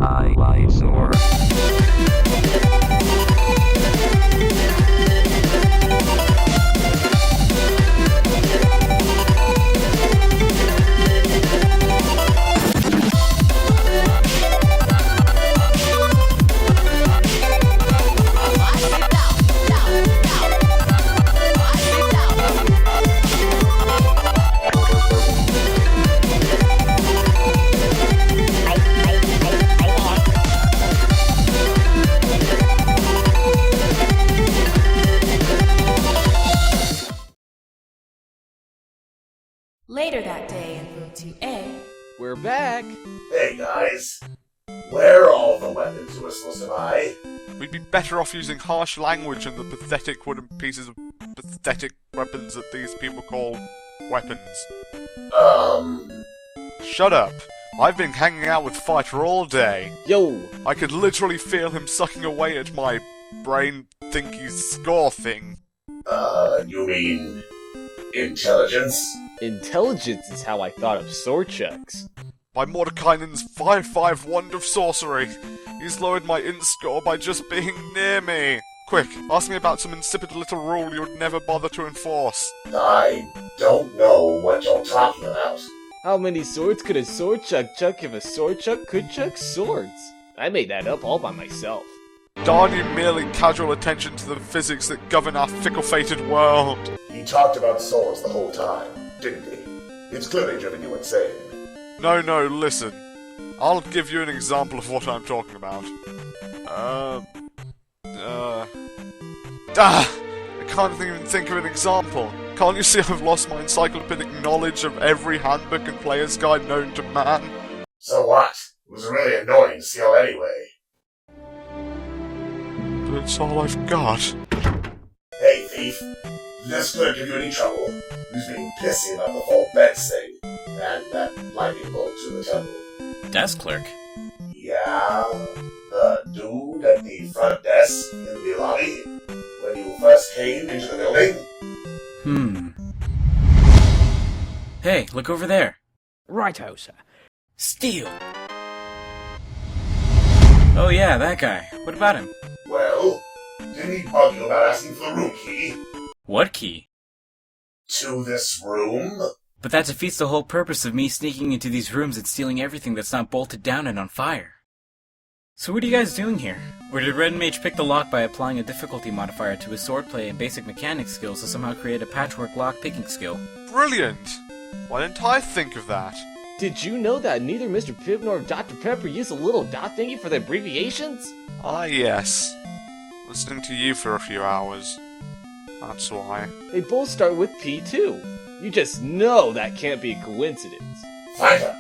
Eyesore. Later that day in room 2A, We're back! Hey guys, where are all the weapons you were supposed to buy? We'd be better off using harsh language than the pathetic wooden pieces of pathetic weapons that these people call weapons. Shut up! I've been hanging out with Fighter all day. Yo! I could literally feel him sucking away at my brain thinky score thing. You mean intelligence? Intelligence is how I thought of sword chucks. By Mordekainen's 5-5 wand of sorcery, he's lowered my int score by just being near me. Quick, ask me about some insipid little rule you would never bother to enforce. I don't know what you're talking about. How many swords could a sword chuck chuck if a sword chuck could chuck swords? I made that up all by myself. Darn you merely casual attention to the physics that govern our fickle-fated world. He talked about swords the whole time, didn't he? It's clearly driven you insane. No, listen. I'll give you an example of what I'm talking about. I can't even think of an example. Can't you see I've lost my encyclopedic knowledge of every handbook and player's guide known to man? So what? It was a really annoying skill anyway. But it's all I've got. Hey thief, this couldn't give you any trouble. Who's being pissy about the whole beds thing, and that lightning bolt to the temple. Desk clerk? Yeah, the dude at the front desk in the lobby when you first came into the building? Hey, look over there. Righto, sir. Steel! Oh yeah, that guy. What about him? Well, didn't he bug you about asking for the room key? What key? To this room? But that defeats the whole purpose of me sneaking into these rooms and stealing everything that's not bolted down and on fire. So what are you guys doing here? Or did Red Mage pick the lock by applying a difficulty modifier to his swordplay and basic mechanics skills to somehow create a patchwork lock-picking skill? Brilliant! Why didn't I think of that? Did you know that neither Mr. Pibb nor Dr. Pepper use a little dot thingy for the abbreviations? Ah, yes. Listening to you for a few hours. That's why. They both start with P too. You just know that can't be a coincidence. Fighter!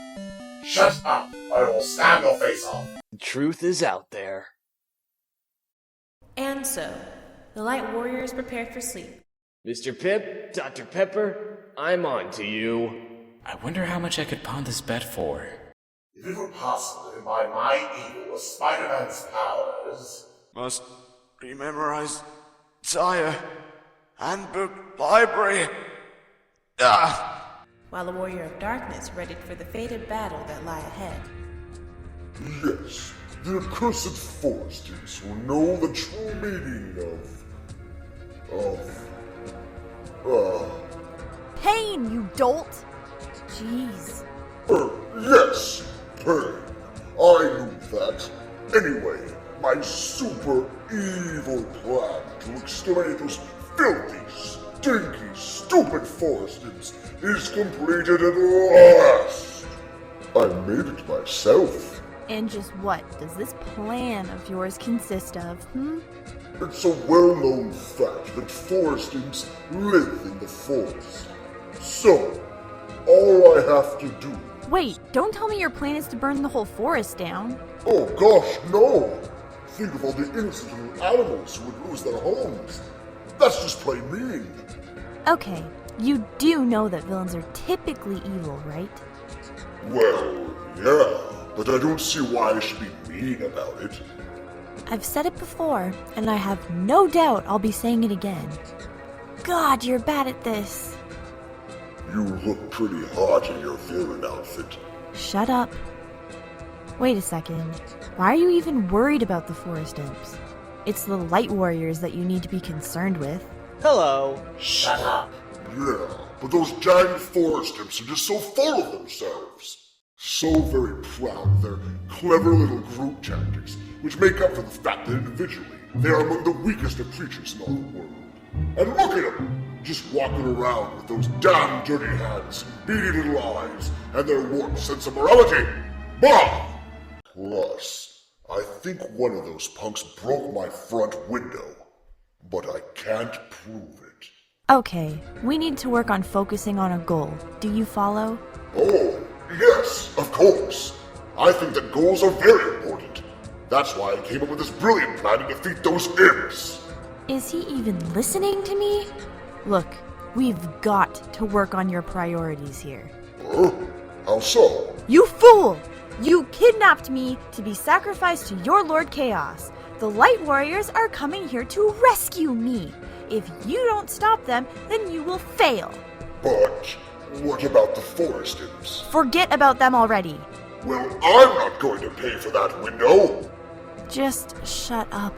Shut up, or I will stab your face off! The truth is out there. and so, the Light Warriors prepared for sleep. Mr. Pip, Dr. Pepper, I'm on to you. I wonder how much I could pawn this bet for. If it were possible to combine my evil with Spider-Man's powers... Must rememorize entire handbook library. While the Warrior of Darkness readied for the fated battle that lie ahead. Yes, the accursed foresters will know the true meaning Pain, you dolt! Jeez. Yes, pain. I knew that. Anyway, my super evil plan to exterminate those filthy, stinky, stupid foresters is completed at last. I made it myself. And just what does this plan of yours consist of, It's a well-known fact that forest imps live in the forest. So, all I have to do... Wait, don't tell me your plan is to burn the whole forest down. Oh gosh, no! Think of all the innocent little animals who would lose their homes. That's just plain mean. Okay, you do know that villains are typically evil, right? Well, yeah, but I don't see why I should be mean about it. I've said it before, and I have no doubt I'll be saying it again. God, you're bad at this. You look pretty hot in your villain outfit. Shut up. Wait a second. Why are you even worried about the forest imps? It's the light warriors that you need to be concerned with. Hello. Shut up. Yeah, but those dang forest imps are just so full of themselves. So very proud of their clever little group tactics, which make up for the fact that individually they are among the weakest of creatures in all the world. And look at them, just walking around with those damn dirty hands, beady little eyes, and their warped sense of morality. Bah! Plus, I think one of those punks broke my front window, but I can't prove it. Okay, we need to work on focusing on a goal. Do you follow? Oh, yes, of course. I think that goals are very important. That's why I came up with this brilliant plan to defeat those imps. Is he even listening to me? Look, we've got to work on your priorities here. How so? You fool! You kidnapped me to be sacrificed to your Lord Chaos. The Light Warriors are coming here to rescue me. If you don't stop them, then you will fail. But what about the forest imps? Forget about them already. Well, I'm not going to pay for that window. Just shut up.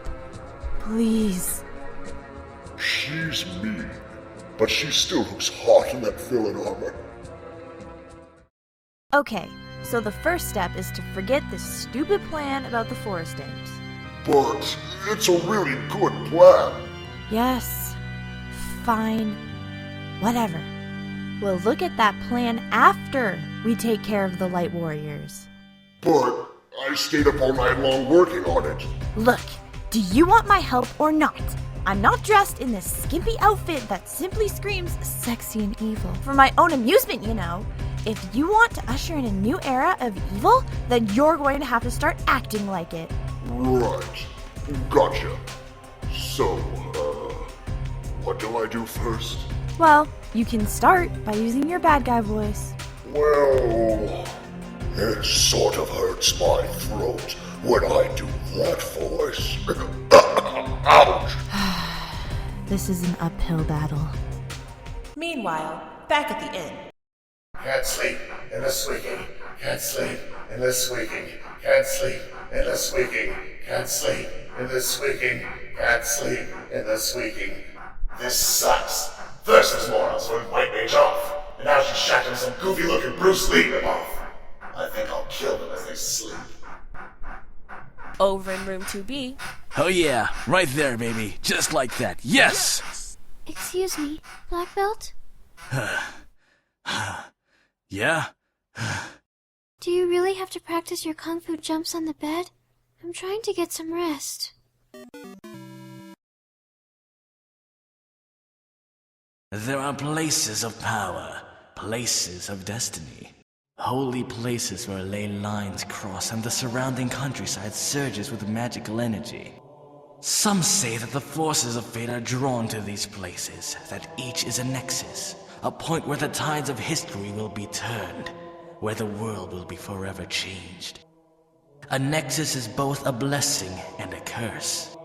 Please. She's mean, but she still looks hot in that villain armor. Okay, so the first step is to forget this stupid plan about the forest imps. But it's a really good plan. Yes, fine, whatever. We'll look at that plan after we take care of the Light Warriors. But I stayed up all night long working on it. Look, do you want my help or not? I'm not dressed in this skimpy outfit that simply screams sexy and evil. For my own amusement, you know. If you want to usher in a new era of evil, then you're going to have to start acting like it. Right. Gotcha. So, what do I do first? Well, you can start by using your bad guy voice. Well, it sort of hurts my throat when I do that voice. Ouch! This is an uphill battle. Meanwhile, back at the inn. Can't sleep in the squeaking. Can't sleep in the squeaking. Can't sleep in the squeaking. Can't sleep in the squeaking. Can't sleep in the squeaking. This sucks. First this moron sort of white Mage off, and now she's shacking some goofy-looking Bruce Lee ripoff. I think I'll kill them as they sleep. Over in room 2B, Oh yeah, right there, baby. Just like that. Yes! Excuse me, Black Belt? Yeah? Do you really have to practice your kung fu jumps on the bed? I'm trying to get some rest. There are places of power, places of destiny. Holy places where ley lines cross and the surrounding countryside surges with magical energy. Some say that the forces of fate are drawn to these places, that each is a nexus, a point where the tides of history will be turned, where the world will be forever changed. A nexus is both a blessing and a curse.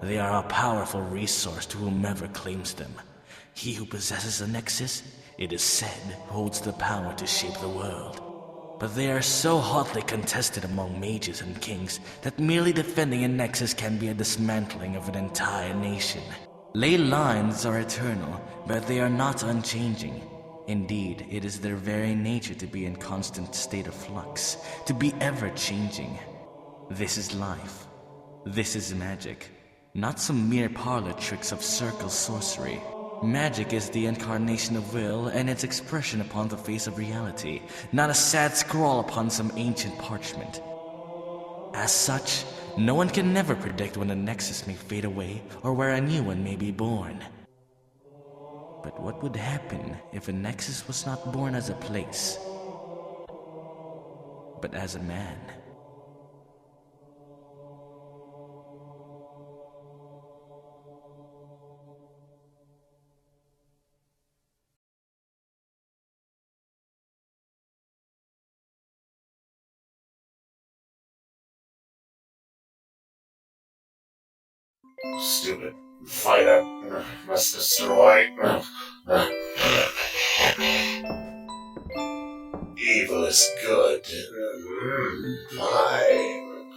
They are a powerful resource to whomever claims them. He who possesses a nexus, it is said, holds the power to shape the world. But they are so hotly contested among mages and kings that merely defending a nexus can be a dismantling of an entire nation. Ley lines are eternal, but they are not unchanging. Indeed, it is their very nature to be in constant state of flux, to be ever-changing. This is life. This is magic. Not some mere parlor tricks of circle sorcery. Magic is the incarnation of will and its expression upon the face of reality, not a sad scrawl upon some ancient parchment. As such, no one can never predict when a nexus may fade away or where a new one may be born. But what would happen if a nexus was not born as a place, but as a man? Stupid fighter must destroy. Evil is good. Fine.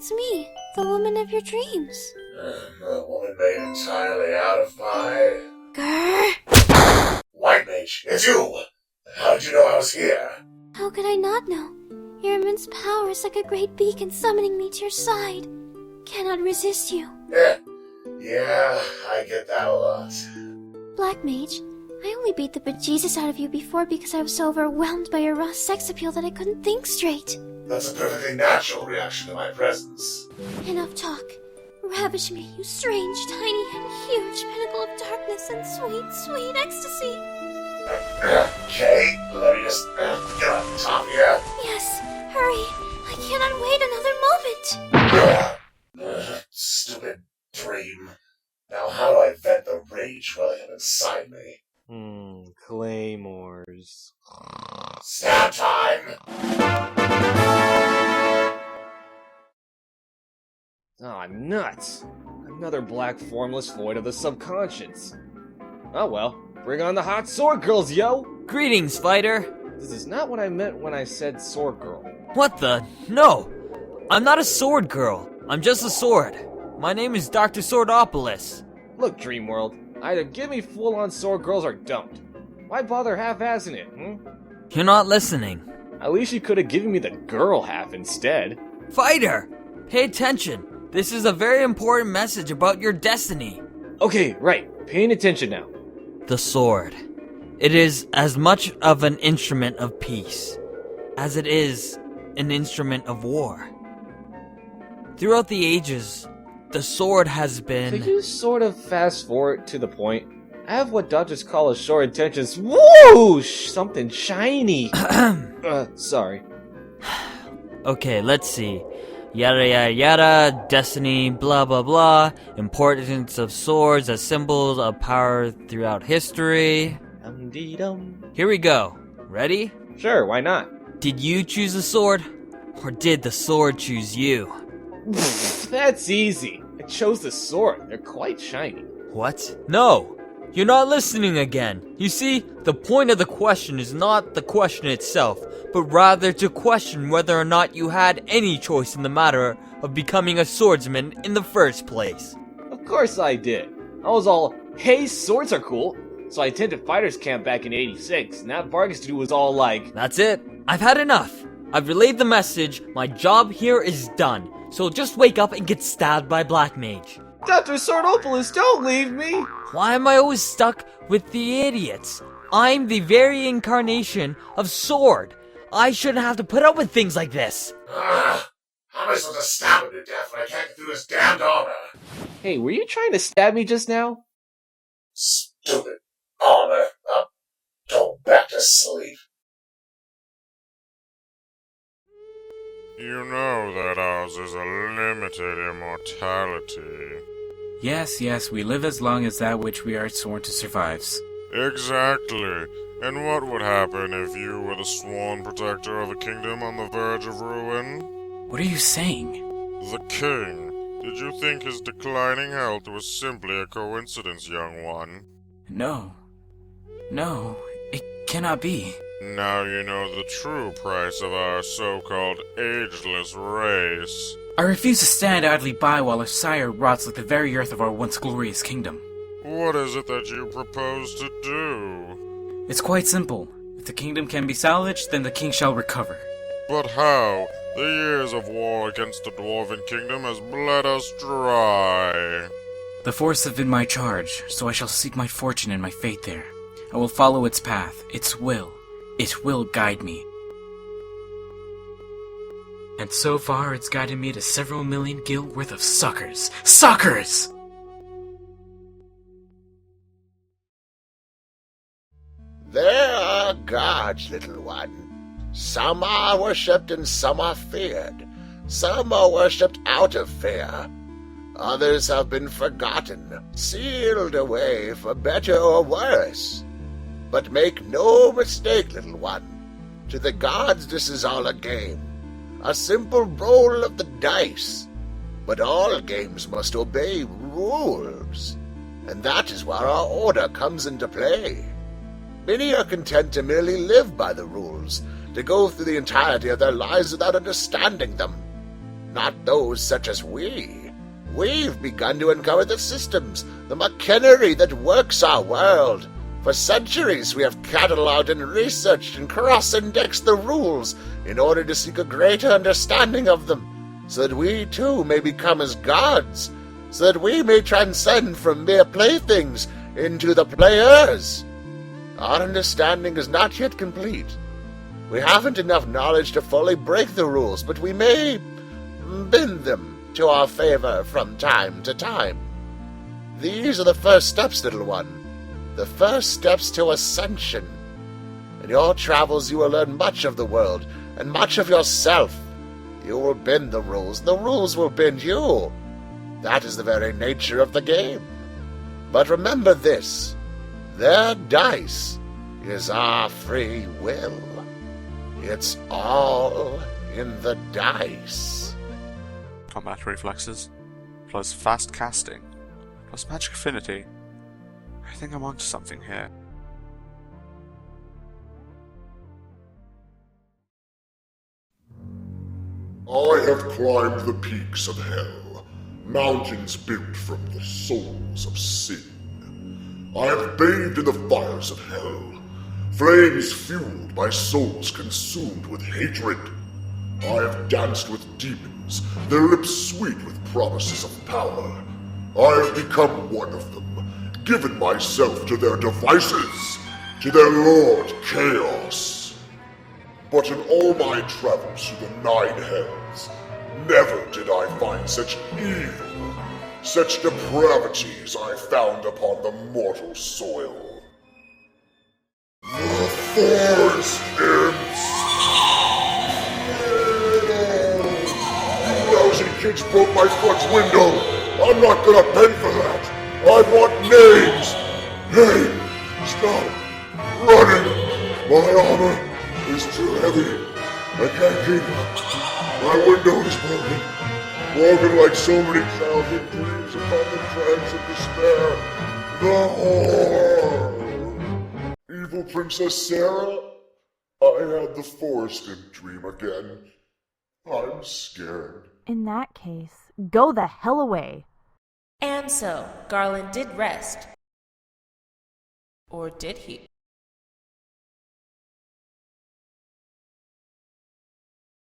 it's me, the woman of your dreams. The woman made entirely out of pie. Grr! White Mage, it's you! How did you know I was here? How could I not know? Your immense power is like a great beacon summoning me to your side. Cannot resist you. Yeah, I get that a lot. Black Mage, I only beat the bejesus out of you before because I was so overwhelmed by your raw sex appeal that I couldn't think straight. That's a perfectly natural reaction to my presence. Enough talk. Ravish me, you strange, tiny, and huge pinnacle of darkness and sweet, sweet ecstasy. Okay, let me just get on top here. Yes, hurry. I cannot wait another moment. Stupid dream. Now how do I vent the rage welling up inside me? Claymores. Stab time! Aw, nuts! Another black formless void of the subconscious. Oh well, bring on the hot sword girls, yo! Greetings, fighter! This is not what I meant when I said sword girl. What the? No! I'm not a sword girl. I'm just a sword. My name is Dr. Swordopolis. Look, Dreamworld, either give me full-on sword girls or don't. Why bother half-assing it, You're not listening. At least you could have given me the girl half instead. Fighter! Pay attention. This is a very important message about your destiny. Okay, right. Paying attention now. The sword. It is as much of an instrument of peace as it is an instrument of war. Throughout the ages, the sword has been... Could you sort of fast forward to the point? I have what doctors call a short intentions. Whoosh! Something shiny. Sorry. Okay, let's see. Yada yada yada, destiny, blah blah blah, importance of swords as symbols of power throughout history. Dum-dee-dum. Here we go. Ready? Sure, why not? Did you choose the sword? Or did the sword choose you? That's easy. I chose the sword. They're quite shiny. What? No! You're not listening again. You see, the point of the question is not the question itself, but rather to question whether or not you had any choice in the matter of becoming a swordsman in the first place. Of course I did. I was all, hey, swords are cool. So I attended fighters camp back in '86, and that Vargas dude was all like, That's it. I've had enough. I've relayed the message. My job here is done. So just wake up and get stabbed by Black Mage. Dr. Swordopolis, don't leave me! Why am I always stuck with the idiots? I'm the very incarnation of sword. I shouldn't have to put up with things like this. How am I supposed to stab him to death when I can't get through his damned armor? Hey, were you trying to stab me just now? Stupid armor. Go back to sleep. You know that ours is a limited immortality. Yes, we live as long as that which we are sworn to survives. Exactly. And what would happen if you were the sworn protector of a kingdom on the verge of ruin? What are you saying? The king. Did you think his declining health was simply a coincidence, young one? No, it cannot be. Now you know the true price of our so-called ageless race. I refuse to stand idly by while our sire rots like the very earth of our once glorious kingdom. What is it that you propose to do? It's quite simple. If the kingdom can be salvaged, then the king shall recover. But how? The years of war against the Dwarven Kingdom has bled us dry. The force have been my charge, so I shall seek my fortune and my fate there. I will follow its path, its will. It will guide me. And so far, it's guided me to several million gil worth of suckers. Suckers! There are gods, little one. Some are worshipped and some are feared. Some are worshipped out of fear. Others have been forgotten, sealed away for better or worse. But make no mistake, little one. To the gods this is all a game. A simple roll of the dice. But all games must obey rules. And that is where our order comes into play. Many are content to merely live by the rules, to go through the entirety of their lives without understanding them. not those such as we. We've begun to uncover the systems, the machinery that works our world. For centuries we have catalogued and researched and cross-indexed the rules in order to seek a greater understanding of them, so that we too may become as gods, so that we may transcend from mere playthings into the players. Our understanding is not yet complete. We haven't enough knowledge to fully break the rules, but we may bend them to our favor from time to time. These are the first steps, little one. The first steps to ascension. In your travels you will learn much of the world, and much of yourself. You will bend the rules, and the rules will bend you. That is the very nature of the game. But remember this, their dice is our free will. It's all in the dice. Combat reflexes, plus fast casting, plus magic affinity. I think I'm onto something here. I have climbed the peaks of hell, mountains built from the souls of sin. I have bathed in the fires of hell, flames fueled by souls consumed with hatred. I have danced with demons, their lips sweet with promises of power. I have become one of them, given myself to their devices, to their Lord Chaos. But in all my travels through the 9 hells, never did I find such evil, such depravity as I found upon the mortal soil. The Forest Imps! You lousy kids broke my front window! I'm not gonna bend for that! I want names! Hey! Stop! Running! My armor is too heavy. I can't keep up. My window is broken. Broken like so many childhood dreams upon the dregs of despair. The horror! Evil Princess Sarah? I had the Forest Imp dream again. I'm scared. In that case, go the hell away. And so, Garland did rest. Or did he?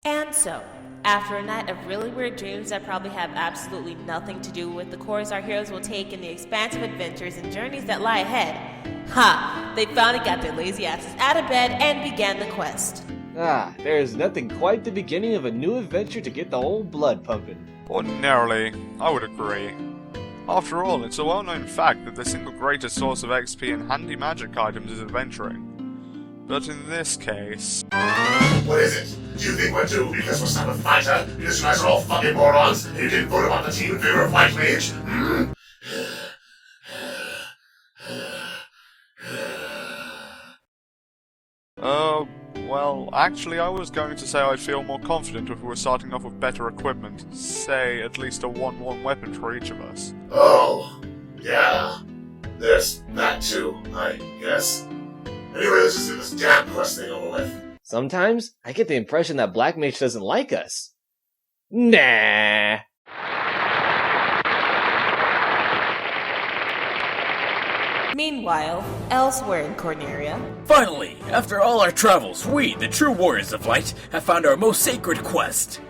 And so, after a night of really weird dreams that probably have absolutely nothing to do with the course our heroes will take in the expansive adventures and journeys that lie ahead, they finally got their lazy asses out of bed and began the quest. There's nothing quite the beginning of a new adventure to get the old blood pumping. Ordinarily, I would agree. After all, it's a well-known fact that the single greatest source of XP and handy magic items is adventuring. But in this case... What is it? Do you think we're doomed because we're stuck with Fighter? Because you guys are all fucking morons and you didn't vote him on the team in favor of White Mage? Well, actually I was going to say I'd feel more confident if we were starting off with better equipment. Say, at least a 1-1 weapon for each of us. Oh, yeah. There's that too, I guess. Anyway, let's just get this damn quest thing over with. Sometimes, I get the impression that Black Mage doesn't like us. Nah. Meanwhile, elsewhere in Corneria... Finally, after all our travels, we, the true warriors of light, have found our most sacred quest.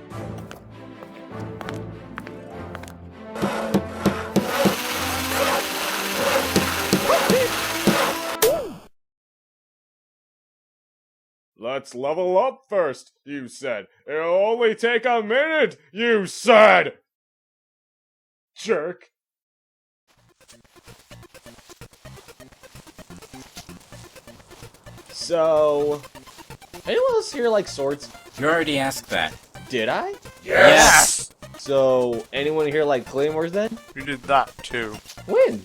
Let's level up first, you said. It'll only take a minute, you said! Jerk. So... anyone else here like swords? You already asked that. Did I? Yes! So, anyone here like claymores then? You did that too. When?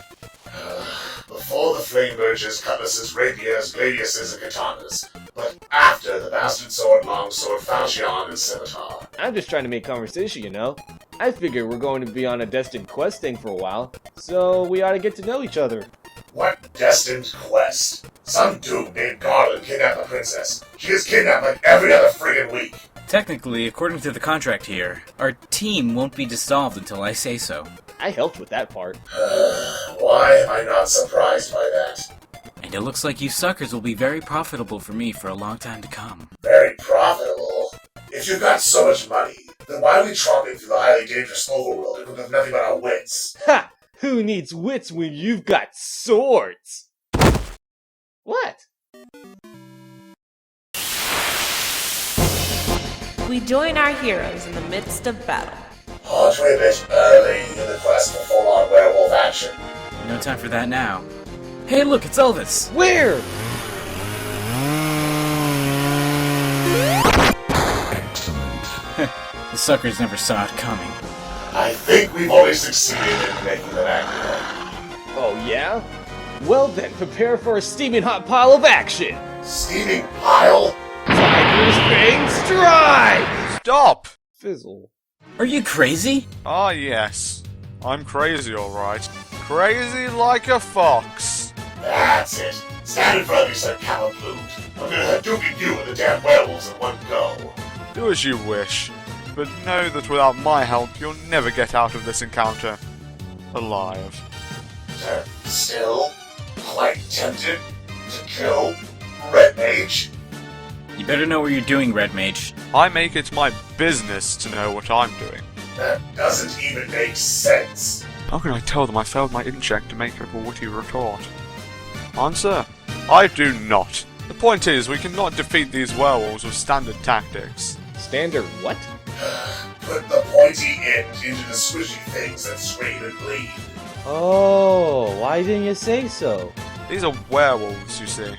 Before the flame merges, cutlasses, rapiers, gladiuses, and katanas. But after the bastard sword, longsword, falchion, and scimitar. I'm just trying to make conversation, you know? I figure we're going to be on a destined quest thing for a while, so we ought to get to know each other. What destined quest? Some dude named Garland kidnapped the princess. She gets kidnapped like every other friggin' week. Technically, according to the contract here, our team won't be dissolved until I say so. I helped with that part. Why am I not surprised by that? And it looks like you suckers will be very profitable for me for a long time to come. Very profitable? If you've got so much money, then why are we tromping through the highly dangerous overworld if we have nothing but our wits? Ha! Who needs wits when you've got swords? What? We join our heroes in the midst of battle. Aren't we a bit early in the quest for full-on werewolf action? No time for that now. Hey, look, it's Elvis! Where? The suckers never saw it coming. I think we've always succeeded in making them angry. Oh, yeah? Well then, prepare for a steaming hot pile of action! Steaming pile? Tiger's Bane Strike! Stop! Fizzle. Are you crazy? Ah, yes. I'm crazy, alright. Crazy like a fox. That's it. Stand in front of me, Sir Cavaploot. I'm gonna Hadouken you and the damn werewolves in one go. Do as you wish, but know that without my help, you'll never get out of this encounter alive. Still quite tempted to kill Red Mage? You better know what you're doing, Red Mage. I make it my business to know what I'm doing. That doesn't even make sense. How can I tell them I failed my incheck to make up a witty retort? Answer: I do not. The point is, we cannot defeat these werewolves with standard tactics. Standard what? Put the pointy end into the squishy things that scream and bleed. Oh, why didn't you say so? These are werewolves, you see.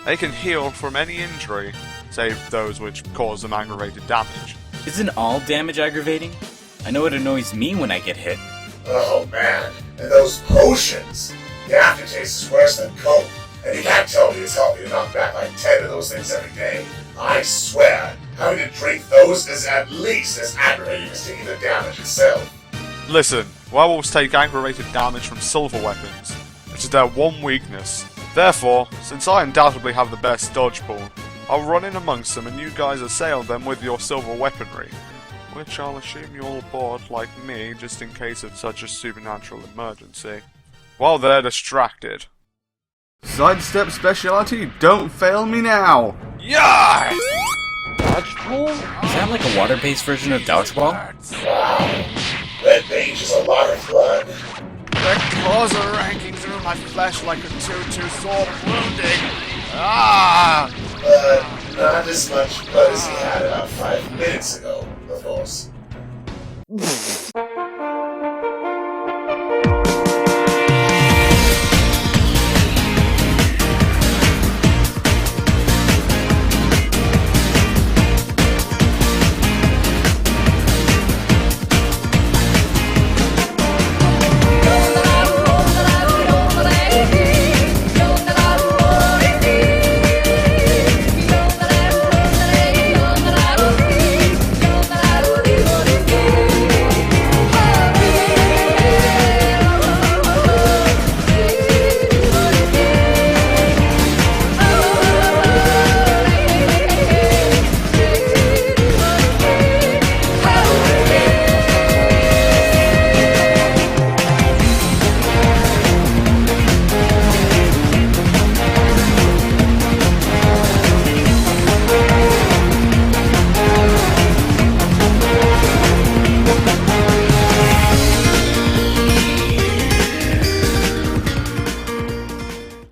They can heal from any injury, save those which cause them aggravated damage. Isn't all damage aggravating? I know it annoys me when I get hit. Oh man, and those potions! The aftertaste is worse than coke, and you can't tell me it's helping to knock back like 10 of those things every day. I swear, having to drink those is at least as aggravating as taking the damage itself. Listen, werewolves take aggravated damage from silver weapons, which is their one weakness. Therefore, since I undoubtedly have the best dodge pool, I'll run in amongst them and you guys assail them with your silver weaponry, which I'll assume you all bought like me just in case of such a supernatural emergency. While they're distracted. Sidestep speciality, don't fail me now! Yeah! Dodge pool? Is that like a water-based version of dodgeball? Wow, Red Mage is a lot of blood. Their claws are ranking through my flesh like a 2-2 sword wounding. Ah! Not as much blood as he had about 5 minutes ago, of course.